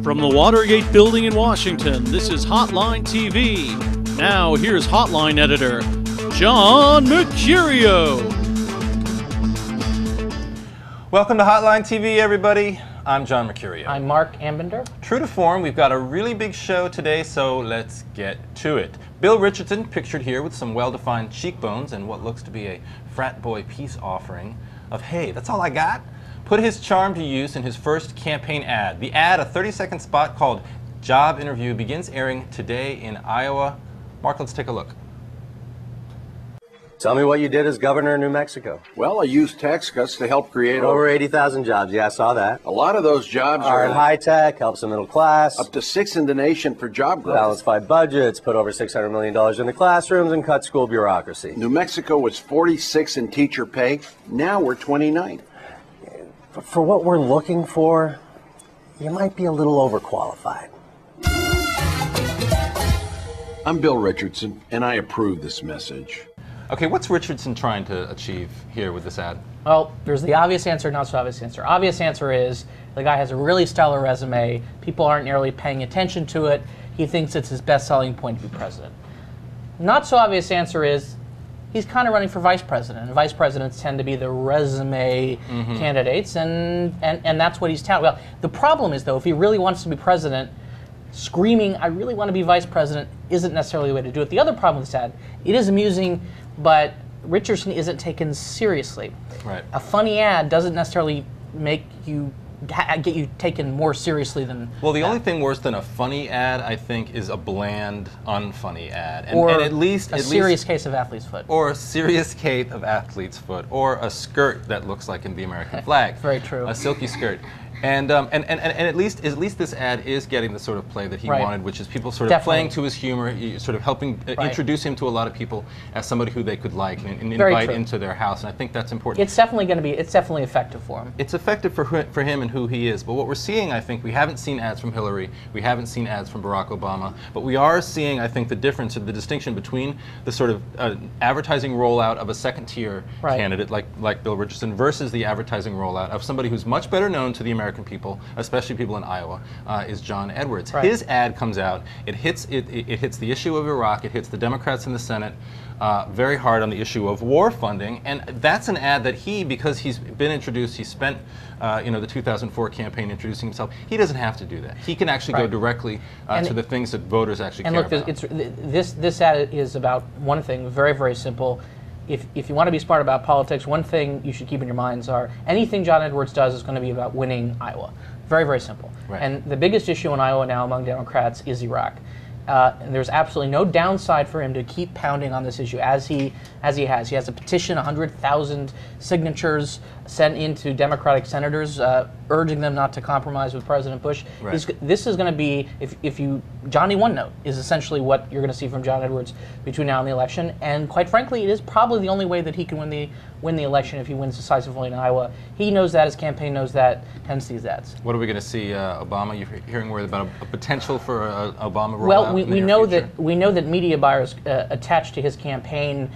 From the Watergate Building in Washington, this is Hotline TV. Now, here's Hotline editor, John Mercurio. Welcome to Hotline TV, everybody. I'm John Mercurio. I'm Mark Ambender. True to form, we've got a really big show today, so let's get to it. Bill Richardson, pictured here with some well-defined cheekbones and what looks to be a frat boy peace offering of, hey, that's all I got, put his charm to use in his first campaign ad. The ad, a 30-second spot called Job Interview, begins airing today in Iowa. Mark, let's take a look. Tell me what you did as governor of New Mexico. Well, I used tax cuts to help create over 80,000 jobs. Yeah, I saw that. A lot of those jobs are in high tech, helps the middle class. Up to 6th in the nation for job growth. Balanced by budgets, put over $600 million in the classrooms, and cut school bureaucracy. New Mexico was 46 in teacher pay. Now we're 29. For what we're looking for, you might be a little overqualified. I'm Bill Richardson, and I approve this message. Okay, what's Richardson trying to achieve here with this ad? Well, there's the obvious answer, not so obvious answer. Obvious answer is the guy has a really stellar resume. People aren't nearly paying attention to it. He thinks it's his best selling point to be president. Not so obvious answer is he's kind of running for vice president, and vice presidents tend to be the resume candidates, and that's what he's touting. Well, the problem is, though, if he really wants to be president, screaming, I really want to be vice president, isn't necessarily the way to do it. The other problem with this ad, it is amusing, but Richardson isn't taken seriously. Right. A funny ad doesn't necessarily make you get you taken more seriously than well, the only thing worse than a funny ad, I think, is a bland, unfunny ad. Or and at least a serious case of athlete's foot. Or a serious case of athlete's foot. Or a skirt that looks like in the American flag. Very true. A silky skirt. And at least this ad is getting the sort of play that he wanted, which is people sort of playing to his humor, sort of helping introduce him to a lot of people as somebody who they could like and invite into their house. And I think that's important. It's definitely going to be. It's definitely effective for him. It's effective for him and who he is. But what we're seeing, I think, we haven't seen ads from Hillary, we haven't seen ads from Barack Obama, but we are seeing, I think, the difference and the distinction between the sort of advertising rollout of a second-tier candidate like Bill Richardson versus the advertising rollout of somebody who's much better known to the American people, especially people in Iowa, is John Edwards. His ad comes out. It hits the issue of Iraq. It hits the Democrats in the Senate very hard on the issue of war funding, and that's an ad that because he's been introduced, he spent the 2004 campaign introducing himself. He doesn't have to do that. He can actually go directly to the things that voters actually care about. And look, this ad is about one thing, very, very simple. If you want to be smart about politics, one thing you should keep in your minds are anything John Edwards does is going to be about winning Iowa. Very, very simple. And the biggest issue in Iowa now among Democrats is Iraq. And there's absolutely no downside for him to keep pounding on this issue as he has. He has a petition, 100,000 signatures sent into Democratic senators urging them not to compromise with President Bush. This is going to be, if you, Johnny One Note is essentially what you're going to see from John Edwards between now and the election. And quite frankly, it is probably the only way that he can win the election if he wins decisively in Iowa. He knows that, his campaign knows that, hence these ads. What are we going to see, Obama? You're hearing word about a potential for Obama rollout? Well, we know that media buyers attached to his campaign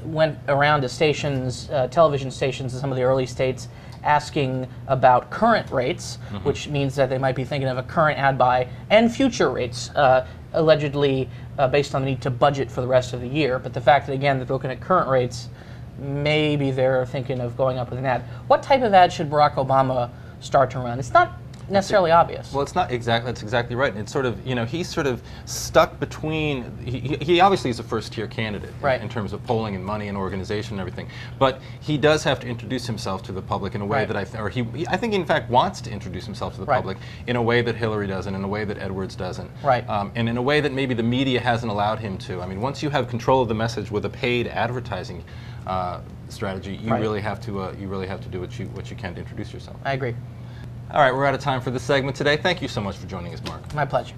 went around to stations, television stations in some of the early states, asking about current rates, which means that they might be thinking of a current ad buy, and future rates, allegedly based on the need to budget for the rest of the year. But the fact that, again, they're looking at current rates, maybe they're thinking of going up with an ad. What type of ad should Barack Obama start to run? It's not necessarily obvious. Well, it's not exactly. That's exactly right. It's sort of, he's sort of stuck between. He obviously is a first-tier candidate in terms of polling and money and organization and everything. But he does have to introduce himself to the public in a way that I think in fact wants to introduce himself to the public in a way that Hillary doesn't, in a way that Edwards doesn't, and in a way that maybe the media hasn't allowed him to. I mean, once you have control of the message with a paid advertising strategy, you really have to do what you can to introduce yourself. I agree. All right, we're out of time for this segment today. Thank you so much for joining us, Mark. My pleasure.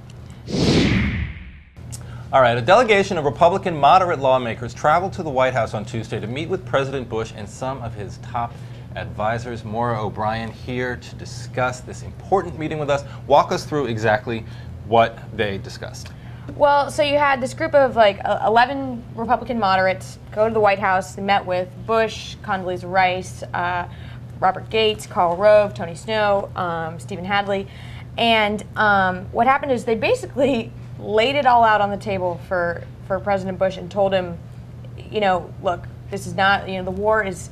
All right, a delegation of Republican moderate lawmakers traveled to the White House on Tuesday to meet with President Bush and some of his top advisors. Maura O'Brien here to discuss this important meeting with us. Walk us through exactly what they discussed. Well, so you had this group of like 11 Republican moderates go to the White House. They met with Bush, Condoleezza Rice, Robert Gates, Karl Rove, Tony Snow, Stephen Hadley, And what happened is they basically laid it all out on the table for President Bush and told him, you know, look, this is not, you know, the war is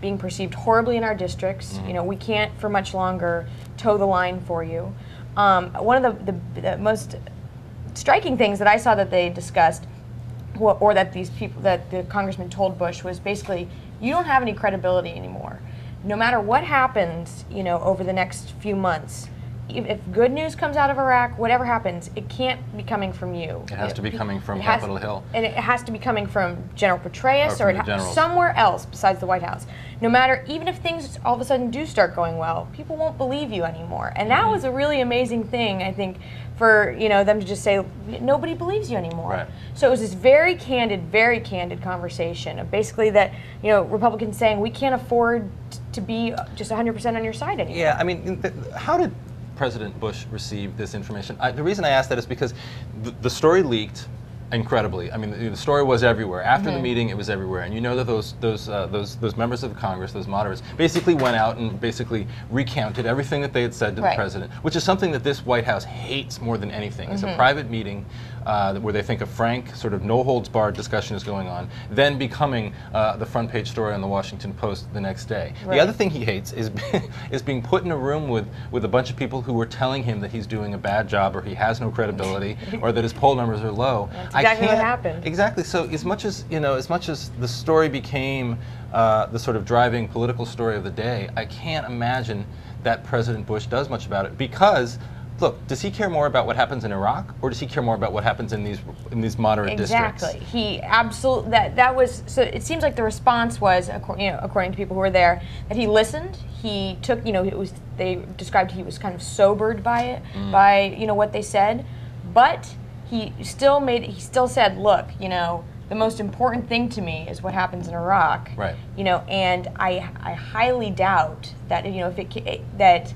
being perceived horribly in our districts. You know, we can't for much longer toe the line for you. One of the most striking things that I saw that they discussed, or that the congressman told Bush, was basically, you don't have any credibility anymore. No matter what happens, you know, over the next few months, if good news comes out of Iraq, whatever happens, it can't be coming from you. It has to be coming from Capitol Hill. And it has to be coming from General Petraeus or generals. somewhere else besides the White House. No matter, even if things all of a sudden do start going well, people won't believe you anymore. And that was a really amazing thing, I think, for, you know, them to just say, nobody believes you anymore. Right. So it was this very candid conversation of basically that, you know, Republicans saying, we can't afford to be just 100% on your side anymore. Yeah, I mean, how did President Bush receive this information? The reason I ask that is because the story leaked incredibly. I mean, the story was everywhere. After the meeting, it was everywhere. And you know that those members of Congress, those moderates, basically went out and basically recounted everything that they had said to the president, which is something that this White House hates more than anything. It's a private meeting where they think a frank, sort of no-holds-barred discussion is going on, then becoming the front page story on the Washington Post the next day. The other thing he hates is being put in a room with a bunch of people who were telling him that he's doing a bad job, or he has no credibility, or that his poll numbers are low. That's exactly what happened. Exactly. So as much as the story became the sort of driving political story of the day, I can't imagine that President Bush does much about it, because look, does he care more about what happens in Iraq, or does he care more about what happens in these moderate districts? Exactly. He absolutely, that was, so it seems like the response was, according to people who were there, that he listened. He took, they described he was kind of sobered by it, by what they said, but he still said, look, the most important thing to me is what happens in Iraq. Right. And I highly doubt that that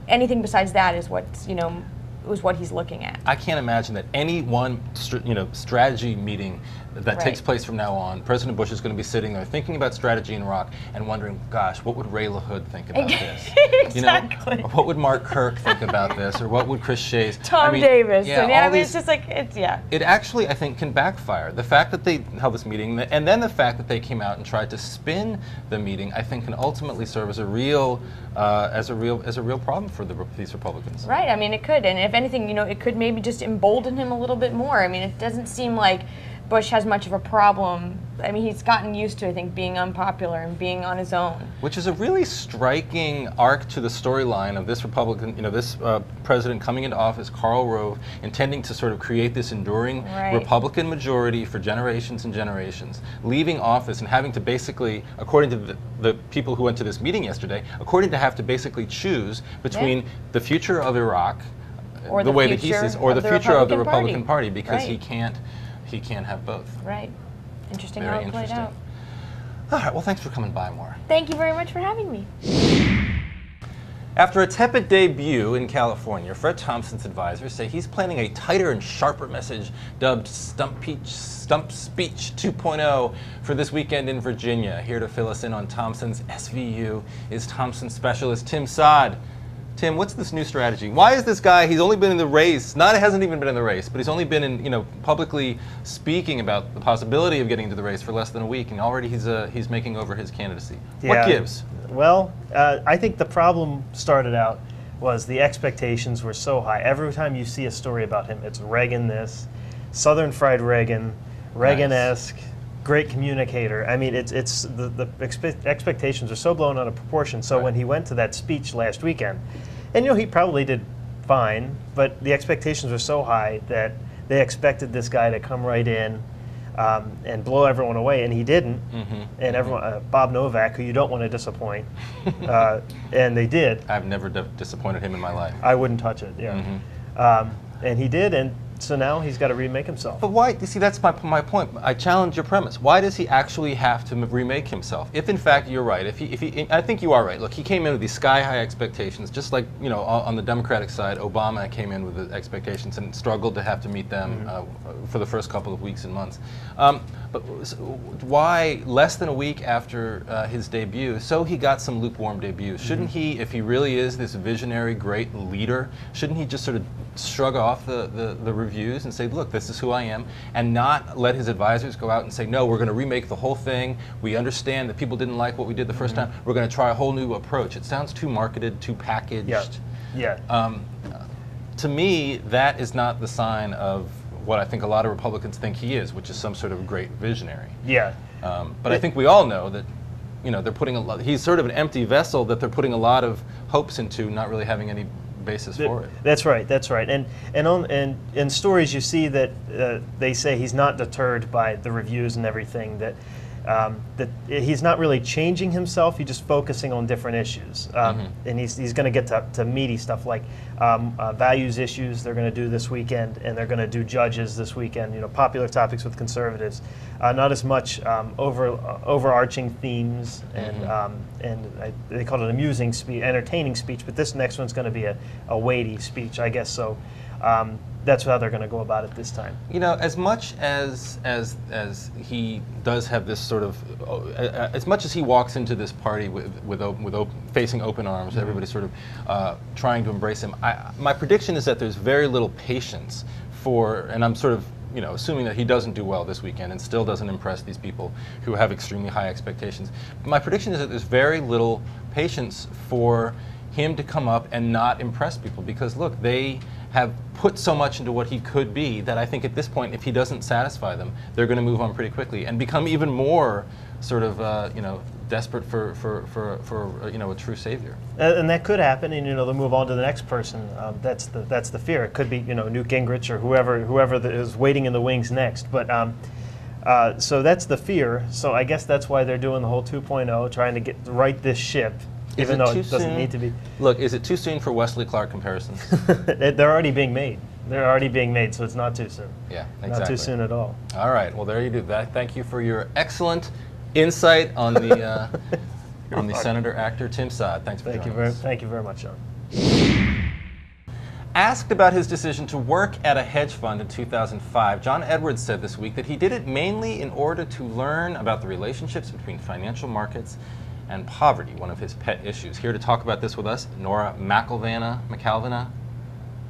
anything besides that is was what he's looking at. I can't imagine that any one strategy meeting that takes place from now on, President Bush is going to be sitting there thinking about strategy in Iraq and wondering, gosh, what would Ray LaHood think about this? Exactly. What would Mark Kirk think about this, or what would Chris Shays? Tom Davis. Yeah, it's just like It actually, I think, can backfire. The fact that they held this meeting, and then the fact that they came out and tried to spin the meeting, I think, can ultimately serve as a real problem for these Republicans. Right. I mean, it could, and if anything, it could maybe just embolden him a little bit more. I mean, it doesn't seem like Bush has much of a problem. I mean, he's gotten used to, I think, being unpopular and being on his own. Which is a really striking arc to the storyline of this Republican, this president coming into office, Karl Rove, intending to sort of create this enduring Republican majority for generations and generations, leaving office and having to basically, according to the people who went to this meeting yesterday, have to basically choose between the future of Iraq, or the way that he sees, or the future of the Republican Party, because he can't have both. Right. Interesting Very how it played out. All right, well, thanks for coming by, Maura. Thank you very much for having me. After a tepid debut in California, Fred Thompson's advisors say he's planning a tighter and sharper message dubbed Stump Speech 2.0 for this weekend in Virginia. Here to fill us in on Thompson's SVU is Thompson specialist Tim Saad. Tim, what's this new strategy? Why is this guy, he's only been in the race, hasn't even been in the race, but he's only been in, publicly speaking about the possibility of getting into the race for less than a week, and already he's making over his candidacy. Yeah. What gives? Well, I think the problem started out was the expectations were so high. Every time you see a story about him, it's Reagan this, Southern Fried Reagan, Reagan-esque, great communicator. I mean, it's the expectations are so blown out of proportion. So when he went to that speech last weekend, and he probably did fine, but the expectations were so high that they expected this guy to come right in and blow everyone away, and he didn't. And everyone, Bob Novak, who you don't want to disappoint, and they did. I've never disappointed him in my life. I wouldn't touch it. Yeah, and he did, and so now he's got to remake himself. But why? You see, that's my point. I challenge your premise. Why does he actually have to remake himself? If in fact you're right, I think you are right. Look, he came in with these sky-high expectations, just like on the Democratic side, Obama came in with the expectations and struggled to have to meet them for the first couple of weeks and months. But why, less than a week after his debut, so he got some lukewarm debuts. Shouldn't he, if he really is this visionary, great leader, shouldn't he just sort of shrug off the reviews and say, look, this is who I am, and not let his advisors go out and say, no, we're going to remake the whole thing. We understand that people didn't like what we did the first time. We're going to try a whole new approach. It sounds too marketed, too packaged. To me, that is not the sign of what I think a lot of Republicans think he is, which is some sort of great visionary. But I think we all know that, you know, they're putting a lot. He's sort of an empty vessel that they're putting a lot of hopes into, not really having any basis for it. That's right. That's right. And in stories, you see that they say he's not deterred by the reviews and everything. That he's not really changing himself. He's just focusing on different issues. And he's going to get to meaty stuff like values issues. They're going to do this weekend, and they're going to do judges this weekend. You know, popular topics with conservatives. Not as much overarching themes, and they call it amusing speech, entertaining speech. But this next one's going to be a weighty speech, I guess. So. That's how they're going to go about it this time. You know, as much as he does have this sort of, as much as he walks into this party facing open arms, everybody's sort of trying to embrace him. My prediction is that there's very little patience for, and I'm sort of, you know, assuming that he doesn't do well this weekend and still doesn't impress these people who have extremely high expectations. My prediction is that there's very little patience for him to come up and not impress people, because look, they have put so much into what he could be that I think at this point, if he doesn't satisfy them, they're going to move on pretty quickly and become even more sort of you know, desperate for you know, a true savior. And that could happen, and you know, they'll move on to the next person. That's the fear. It could be, you know, Newt Gingrich or whoever is waiting in the wings next. But so that's the fear. So I guess that's why they're doing the whole 2.0, trying to right this ship. Even though it doesn't need to be. Look, is it too soon for Wesley Clark comparisons? They're already being made. They're already being made, so it's not too soon. Yeah, exactly. Not too soon at all. All right. Well, there you do that. Thank you for your excellent insight on the senator actor Tim Saad. Thanks for joining us. Thank you very much, John. Asked about his decision to work at a hedge fund in 2005, John Edwards said this week that he did it mainly in order to learn about the relationships between financial markets and poverty, one of his pet issues. Here to talk about this with us, Nora McAlvana.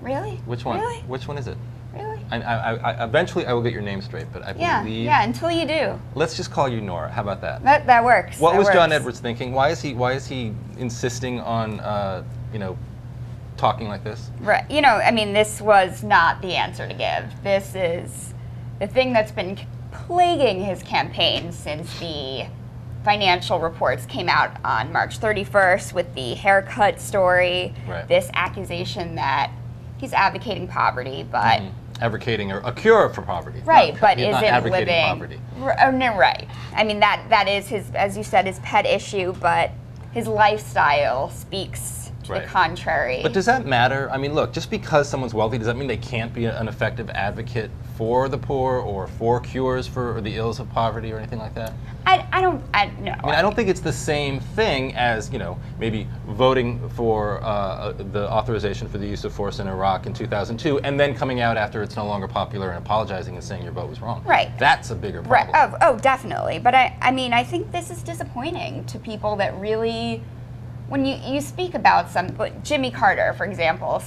Really? Which one? Really? Which one is it? Really? I eventually I will get your name straight, but I believe. Yeah, until you do. Let's just call you Nora. How about that? That works. What that was works. John Edwards thinking? Why is he insisting on you know, talking like this? Right. You know, I mean, this was not the answer to give. This is the thing that's been plaguing his campaign since the financial reports came out on March 31st with the haircut story, this accusation that he's advocating poverty, but advocating a cure for poverty, but isn't advocating living poverty. No, right. I mean, that is his, as you said, his pet issue, but his lifestyle speaks to the contrary. But does that matter? I mean, look, just because someone's wealthy, does that mean they can't be an effective advocate for the poor or for cures for the ills of poverty or anything like that? I don't know. I mean, I don't think it's the same thing as, you know, maybe voting for the authorization for the use of force in Iraq in 2002 and then coming out after it's no longer popular and apologizing and saying your vote was wrong. Right. That's a bigger problem. Right. Oh, definitely. But I mean, I think this is disappointing to people that really, when you speak about Jimmy Carter, for example,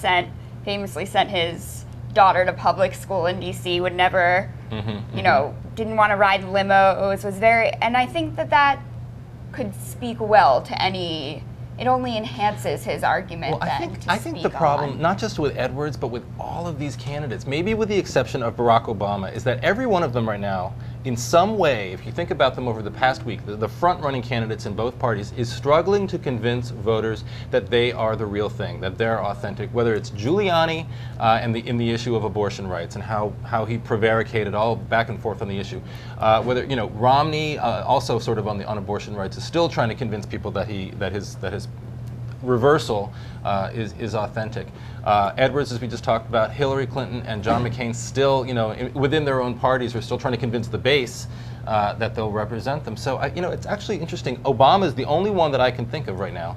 famously sent his daughter to public school in D.C., would never, you know, didn't want to ride limos, was very, and I think that could speak well to any, it only enhances his argument. Well, I think the problem, not just with Edwards, but with all of these candidates, maybe with the exception of Barack Obama, is that every one of them right now, in some way, if you think about them over the past week, the front-running candidates in both parties is struggling to convince voters that they are the real thing, that they're authentic, whether it's Giuliani in the issue of abortion rights and how he prevaricated all back and forth on the issue, whether, you know, Romney also sort of on abortion rights is still trying to convince people that his reversal is authentic. Edwards, as we just talked about, Hillary Clinton and John McCain still, you know, within their own parties are still trying to convince the base that they'll represent them. So, you know, it's actually interesting. Obama is the only one that I can think of right now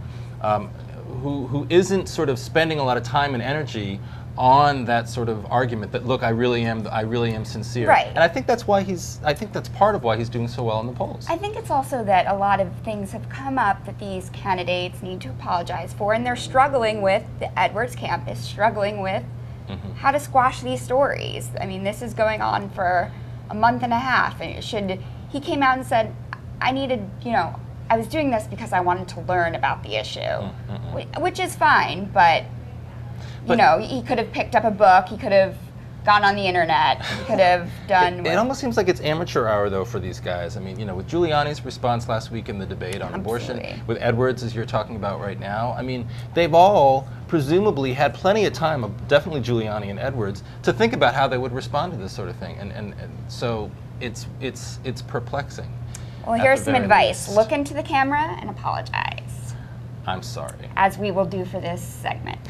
who isn't sort of spending a lot of time and energy on that sort of argument that, look, I really am sincere. Right. And I think that's why I think that's part of why he's doing so well in the polls. I think it's also that a lot of things have come up that these candidates need to apologize for, and they're struggling with, the Edwards camp is struggling with how to squash these stories. I mean, this is going on for a month and a half, and he came out and said, I needed, I was doing this because I wanted to learn about the issue, which is fine, but he could have picked up a book, he could have gone on the internet, he could have done... It almost seems like it's amateur hour, though, for these guys. I mean, with Giuliani's response last week in the debate on abortion, with Edwards, as you're talking about right now, I mean, they've all presumably had plenty of time, definitely Giuliani and Edwards, to think about how they would respond to this sort of thing. And so it's perplexing. Well, here's some advice. Look into the camera and apologize. I'm sorry. As we will do for this segment.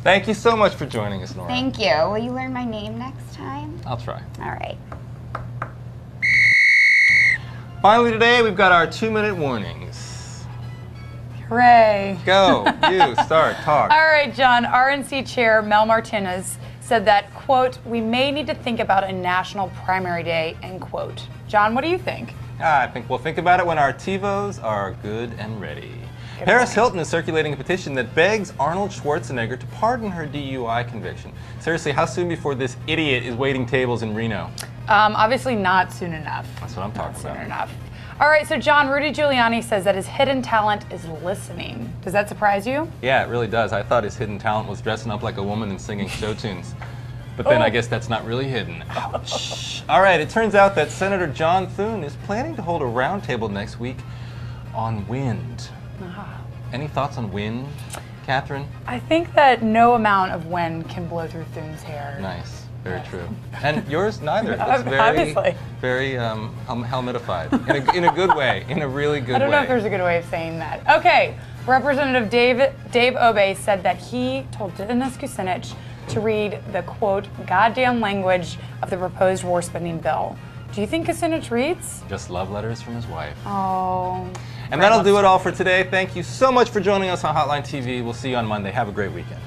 Thank you so much for joining us, Nora. Thank you. Will you learn my name next time? I'll try. All right. Finally today, we've got our 2-minute warnings. Hooray. Go. You. Start. Talk. All right, John. RNC Chair Mel Martinez said that, quote, we may need to think about a national primary day, end quote. John, what do you think? I think we'll think about it when our TiVos are good and ready. Paris Hilton is circulating a petition that begs Arnold Schwarzenegger to pardon her DUI conviction. Seriously, how soon before this idiot is waiting tables in Reno? Obviously not soon enough. That's what I'm talking about. Soon enough. All right, so John, Rudy Giuliani says that his hidden talent is listening. Does that surprise you? Yeah, it really does. I thought his hidden talent was dressing up like a woman and singing show tunes. But then I guess that's not really hidden. Ouch. All right, it turns out that Senator John Thune is planning to hold a roundtable next week on wind. Any thoughts on wind, Catherine? I think that no amount of wind can blow through Thune's hair. Nice. Very true. And yours neither. It's Obviously. very helmetified. In a good way. In a really good way. I don't know if there's a good way of saying that. Okay. Representative Dave Obey said that he told Dennis Kucinich to read the, quote, goddamn language of the proposed war spending bill. Do you think Kucinich reads? Just love letters from his wife. Oh. And that'll do it all for today. Thank you so much for joining us on Hotline TV. We'll see you on Monday. Have a great weekend.